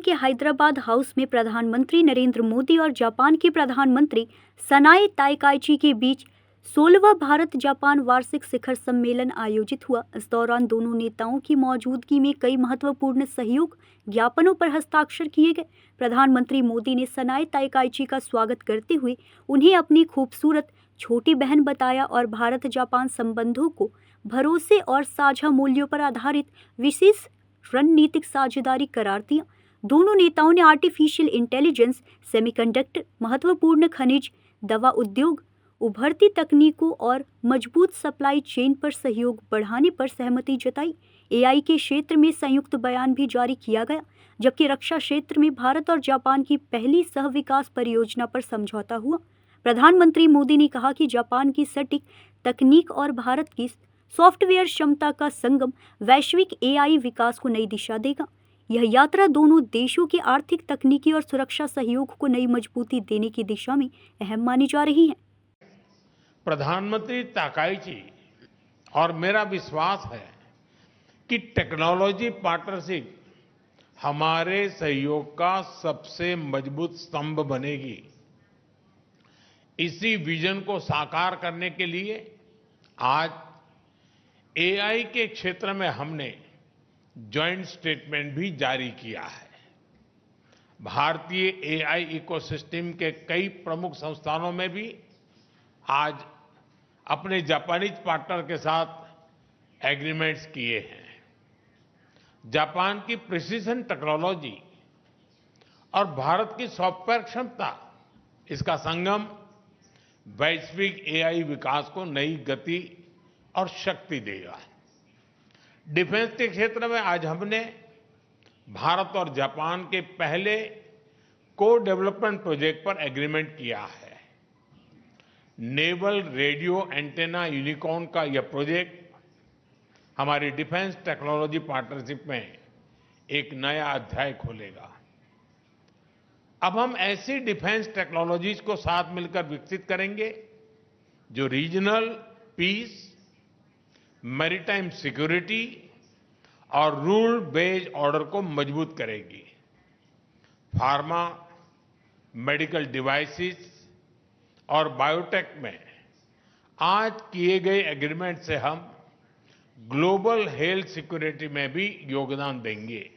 के हैदराबाद हाउस में प्रधानमंत्री नरेंद्र मोदी और जापान के प्रधानमंत्री सनाए ताइकाइची के बीच 16वां भारत जापान वार्षिक शिखर सम्मेलन आयोजित हुआ। इस दौरान दोनों नेताओं की मौजूदगी में कई महत्वपूर्ण सहयोग ज्ञापनों पर हस्ताक्षर किए गए। प्रधानमंत्री मोदी ने सनाए ताइकाइची का स्वागत करते हुए उन्हें अपनी खूबसूरत छोटी बहन बताया और भारत जापान संबंधों को भरोसे और साझा मूल्यों पर आधारित विशेष रणनीतिक साझेदारी करार दिया। दोनों नेताओं ने आर्टिफिशियल इंटेलिजेंस, सेमीकंडक्टर, महत्वपूर्ण खनिज, दवा उद्योग, उभरती तकनीकों और मजबूत सप्लाई चेन पर सहयोग बढ़ाने पर सहमति जताई। एआई के क्षेत्र में संयुक्त बयान भी जारी किया गया, जबकि रक्षा क्षेत्र में भारत और जापान की पहली सह विकास परियोजना पर समझौता हुआ। प्रधानमंत्री मोदी ने कहा कि जापान की सटीक तकनीक और भारत की सॉफ्टवेयर क्षमता का संगम वैश्विक एआई विकास को नई दिशा देगा। यह यात्रा दोनों देशों के आर्थिक, तकनीकी और सुरक्षा सहयोग को नई मजबूती देने की दिशा में अहम मानी जा रही है। प्रधानमंत्री ताकाइची और मेरा विश्वास है कि टेक्नोलॉजी पार्टनरशिप हमारे सहयोग का सबसे मजबूत स्तंभ बनेगी। इसी विजन को साकार करने के लिए आज एआई के क्षेत्र में हमने जॉइंट स्टेटमेंट भी जारी किया है। भारतीय एआई इकोसिस्टम के कई प्रमुख संस्थानों में भी आज अपने जापानीज पार्टनर के साथ एग्रीमेंट्स किए हैं। जापान की प्रिसिजन टेक्नोलॉजी और भारत की सॉफ्टवेयर क्षमता, इसका संगम वैश्विक एआई विकास को नई गति और शक्ति देगा। डिफेंस के क्षेत्र में आज हमने भारत और जापान के पहले को डेवलपमेंट प्रोजेक्ट पर एग्रीमेंट किया है। नेवल रेडियो एंटेना यूनिकॉर्न का यह प्रोजेक्ट हमारी डिफेंस टेक्नोलॉजी पार्टनरशिप में एक नया अध्याय खोलेगा। अब हम ऐसी डिफेंस टेक्नोलॉजीज को साथ मिलकर विकसित करेंगे जो रीजनल पीस, मैरीटाइम सिक्योरिटी और रूल बेस्ड ऑर्डर को मजबूत करेगी। फार्मा, मेडिकल डिवाइसेस और बायोटेक में आज किए गए एग्रीमेंट से हम ग्लोबल हेल्थ सिक्योरिटी में भी योगदान देंगे।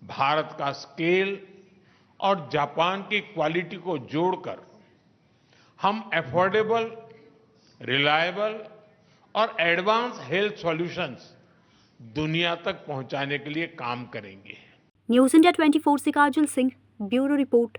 भारत का स्केल और जापान की क्वालिटी को जोड़कर हम अफोर्डेबल, रिलायबल और एडवांस हेल्थ सॉल्यूशंस दुनिया तक पहुंचाने के लिए काम करेंगे। न्यूज़ इंडिया 24 से काजल सिंह, ब्यूरो रिपोर्ट।